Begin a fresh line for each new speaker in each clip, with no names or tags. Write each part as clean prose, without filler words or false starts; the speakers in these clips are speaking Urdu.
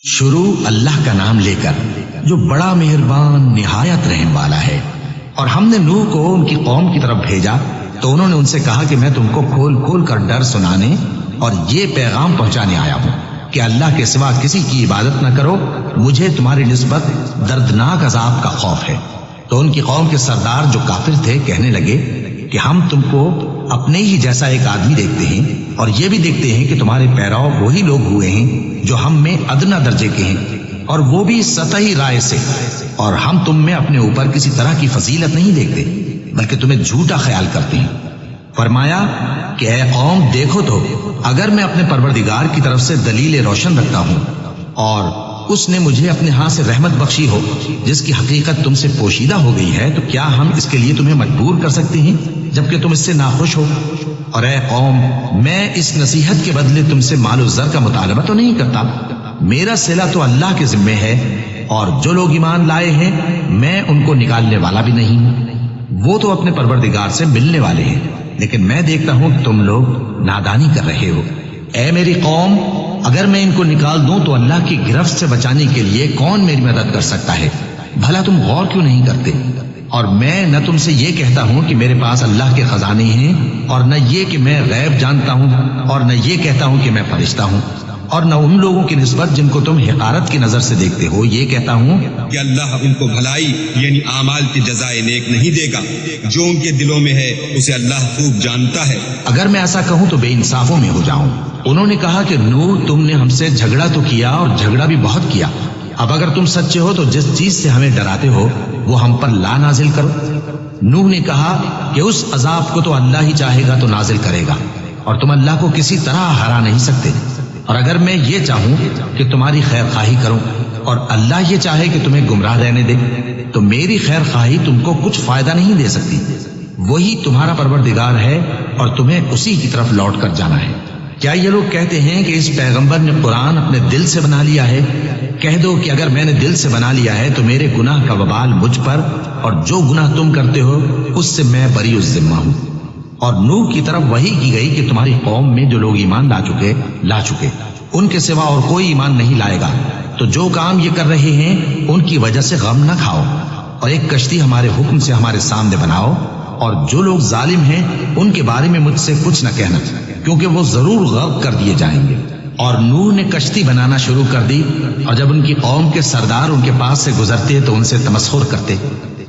شروع اللہ کا نام لے کر جو بڑا مہربان نہایت رحم والا ہے۔ اور ہم نے نوح کو ان کی قوم کی طرف بھیجا تو انہوں نے ان سے کہا کہ میں تم کو کھول کھول کر ڈر سنانے اور یہ پیغام پہنچانے آیا ہوں کہ اللہ کے سوا کسی کی عبادت نہ کرو، مجھے تمہاری نسبت دردناک عذاب کا خوف ہے۔ تو ان کی قوم کے سردار جو کافر تھے کہنے لگے کہ ہم تم کو اپنے ہی جیسا ایک آدمی دیکھتے ہیں اور یہ بھی دیکھتے ہیں کہ تمہارے پیراؤ وہی لوگ ہوئے ہیں جو ہم میں ادنا درجے کے ہیں، اور وہ بھی سطحی رائے سے، اور ہم تم میں اپنے اوپر کسی طرح کی فضیلت نہیں دیکھتے بلکہ تمہیں جھوٹا خیال کرتے ہیں۔ فرمایا کہ اے قوم دیکھو تو اگر میں اپنے پروردگار کی طرف سے دلیل روشن رکھتا ہوں اور اس نے مجھے اپنے ہاں سے رحمت بخشی ہو جس کی حقیقت تم سے پوشیدہ ہو گئی ہے، تو کیا ہم اس کے لیے تمہیں مجبور کر سکتے ہیں جبکہ تم اس سے ناخوش ہو؟ اور اے قوم میں اس نصیحت کے بدلے تم سے مال و زر کا مطالبہ تو نہیں کرتا، میرا صلہ تو اللہ کے ذمے ہے، اور جو لوگ ایمان لائے ہیں میں ان کو نکالنے والا بھی نہیں ہوں، وہ تو اپنے پروردگار سے ملنے والے ہیں، لیکن میں دیکھتا ہوں کہ تم لوگ نادانی کر رہے ہو۔ اے میری قوم اگر میں ان کو نکال دوں تو اللہ کی گرفت سے بچانے کے لیے کون میری مدد کر سکتا ہے؟ بھلا تم غور کیوں نہیں کرتے؟ اور میں نہ تم سے یہ کہتا ہوں کہ میرے پاس اللہ کے خزانے ہیں، اور نہ یہ کہ میں غیب جانتا ہوں، اور نہ یہ کہتا ہوں کہ میں فرشتہ ہوں، اور نہ ان لوگوں کی نسبت جن کو تم حقارت کی نظر سے دیکھتے ہو یہ کہتا ہوں
کہ اللہ ان کو بھلائی یعنی اعمال کی جزائے نیک نہیں دے گا، جو ان کے دلوں میں ہے اسے اللہ خوب جانتا ہے۔
اگر میں ایسا کہوں تو بے انصافوں میں ہو جاؤں۔ انہوں نے کہا کہ نوح تم نے ہم سے جھگڑا تو کیا اور جھگڑا بھی بہت کیا، اب اگر تم سچے ہو تو جس چیز سے ہمیں ڈراتے ہو وہ ہم پر لا نازل کرو۔ نوح نے کہا کہ اس عذاب کو تو اللہ ہی چاہے گا تو نازل کرے گا، اور تم اللہ کو کسی طرح ہرا نہیں سکتے، اور اگر میں یہ چاہوں کہ تمہاری خیر خواہی کروں اور اللہ یہ چاہے کہ تمہیں گمراہ رہنے دے تو میری خیر خواہی تم کو کچھ فائدہ نہیں دے سکتی، وہی تمہارا پروردگار ہے اور تمہیں اسی کی طرف لوٹ کر جانا ہے۔ کیا یہ لوگ کہتے ہیں کہ اس پیغمبر نے قرآن اپنے دل سے بنا لیا ہے؟ کہہ دو کہ اگر میں نے دل سے بنا لیا ہے تو میرے گناہ کا وبال مجھ پر، اور جو گناہ تم کرتے ہو اس سے میں بری الذمہ ہوں۔ اور نوح کی طرف وحی کی گئی کہ تمہاری قوم میں جو لوگ ایمان لا چکے ان کے سوا اور کوئی ایمان نہیں لائے گا، تو جو کام یہ کر رہے ہیں ان کی وجہ سے غم نہ کھاؤ، اور ایک کشتی ہمارے حکم سے ہمارے سامنے بناؤ، اور جو لوگ ظالم ہیں ان کے بارے میں مجھ سے کچھ نہ کہنا، کیونکہ وہ ضرور غرق کر دیے جائیں گے۔ اور نوح نے کشتی بنانا شروع کر دی، اور جب ان کی قوم کے سردار ان کے پاس سے گزرتے تو ان سے تمسخر کرتے۔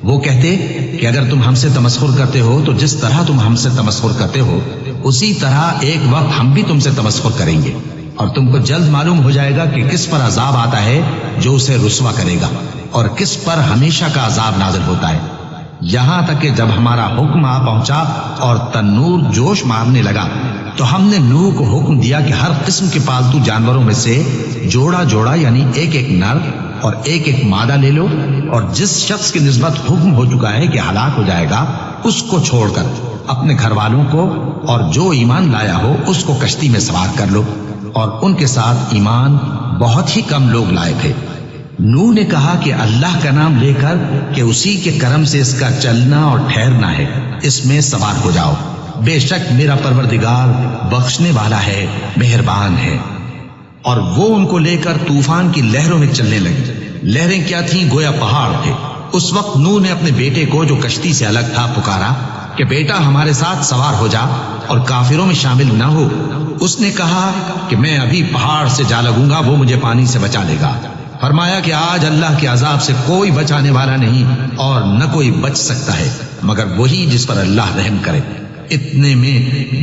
وہ کہتے کہ اگر تم ہم سے تمسخر کرتے ہو تو جس طرح تم ہم سے تمسخر کرتے ہو اسی طرح ایک وقت ہم بھی تم سے تمسخر کریں گے، اور تم کو جلد معلوم ہو جائے گا کہ کس پر عذاب آتا ہے جو اسے رسوا کرے گا، اور کس پر ہمیشہ کا عذاب نازل ہوتا ہے۔ یہاں تک کہ جب ہمارا حکم آ پہنچا اور تنور جوش مارنے لگا تو ہم نے نوح کو حکم دیا کہ ہر قسم کے پالتو جانوروں میں سے جوڑا جوڑا یعنی ایک ایک نر اور ایک ایک مادہ لے لو، اور جس شخص کی نسبت حکم ہو چکا ہے کہ ہلاک ہو جائے گا اس کو چھوڑ کر اپنے گھر والوں کو اور جو ایمان لایا ہو اس کو کشتی میں سوار کر لو، اور ان کے ساتھ ایمان بہت ہی کم لوگ لائے تھے۔ نوح نے کہا کہ اللہ کا نام لے کر کہ اسی کے کرم سے اس کا چلنا اور ٹھہرنا ہے، اس میں سوار ہو جاؤ، بے شک میرا پروردگار بخشنے والا ہے، مہربان ہے۔ اور وہ ان کو لے کر طوفان کی لہروں میں چلنے لگے۔ لہریں کیا تھیں؟ گویا پہاڑ تھے۔ اس وقت نوح نے اپنے بیٹے کو جو کشتی سے الگ تھا پکارا کہ بیٹا ہمارے ساتھ سوار ہو جا اور کافروں میں شامل نہ ہو۔ اس نے کہا کہ میں ابھی پہاڑ سے جا لگوں گا، وہ مجھے پانی سے بچا لے گا۔ فرمایا کہ آج اللہ کے عذاب سے کوئی بچانے والا نہیں، اور نہ کوئی بچ سکتا ہے مگر وہی جس پر اللہ رحم کرے۔ اتنے میں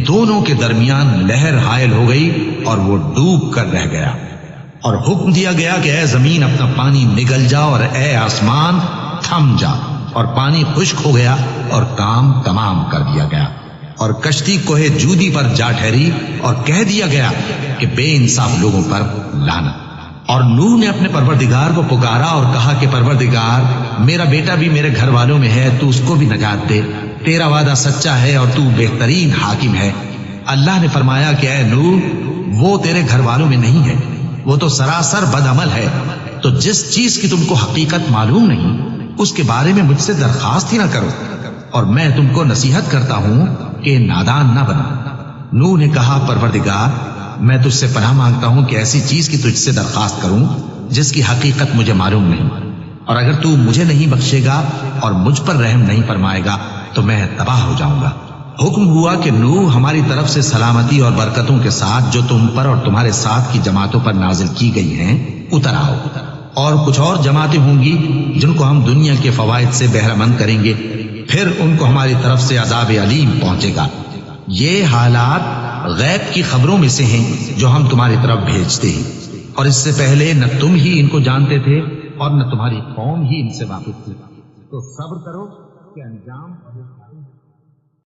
دونوں کے درمیان لہر حائل ہو گئی اور وہ ڈوب کر رہ گیا، اور حکم دیا گیا کہ اے زمین اپنا پانی نگل جا، اور اے آسمان تھم جا، اور پانی خشک ہو گیا اور کام تمام کر دیا گیا، اور کشتی کوہ جودی پر جا ٹھہری، اور کہہ دیا گیا کہ بے انصاف لوگوں پر لعنت۔ اور نوح نے اپنے پروردگار کو پکارا اور کہا کہ پروردگار میرا بیٹا بھی میرے گھر والوں میں ہے، تو اس کو بھی نجات دے، تیرا وعدہ سچا ہے اور تو بہترین حاکم ہے۔ اللہ نے فرمایا کہ اے نوح وہ تیرے گھر والوں میں نہیں ہے، وہ تو سراسر بد عمل ہے، تو جس چیز کی تم کو حقیقت معلوم نہیں اس کے بارے میں مجھ سے درخواست ہی نہ کرو، اور میں تم کو نصیحت کرتا ہوں کہ نادان نہ بنو۔ نوح نے کہا پروردگار میں تجھ سے پناہ مانگتا ہوں کہ ایسی چیز کی تجھ سے درخواست کروں جس کی حقیقت مجھے معلوم نہیں، اور اگر تو مجھے نہیں بخشے گا اور مجھ پر رحم نہیں فرمائے گا تو میں تباہ ہو جاؤں گا۔ حکم ہوا کہ نوح ہماری طرف سے سلامتی اور برکتوں کے ساتھ جو تم پر اور تمہارے ساتھ کی جماعتوں پر نازل کی گئی ہیں اتر آؤ، اور کچھ اور جماعتیں ہوں گی جن کو ہم دنیا کے فوائد سے بہرہ مند کریں گے، پھر ان کو ہماری طرف سے عذاب علیم پہنچے گا۔ یہ حالات غیب کی خبروں میں سے ہیں جو ہم تمہاری طرف بھیجتے ہیں، اور اس سے پہلے نہ تم ہی ان کو جانتے تھے اور نہ تمہاری قوم ہی ان سے واقف تھی، تو صبر کرو کہ انجام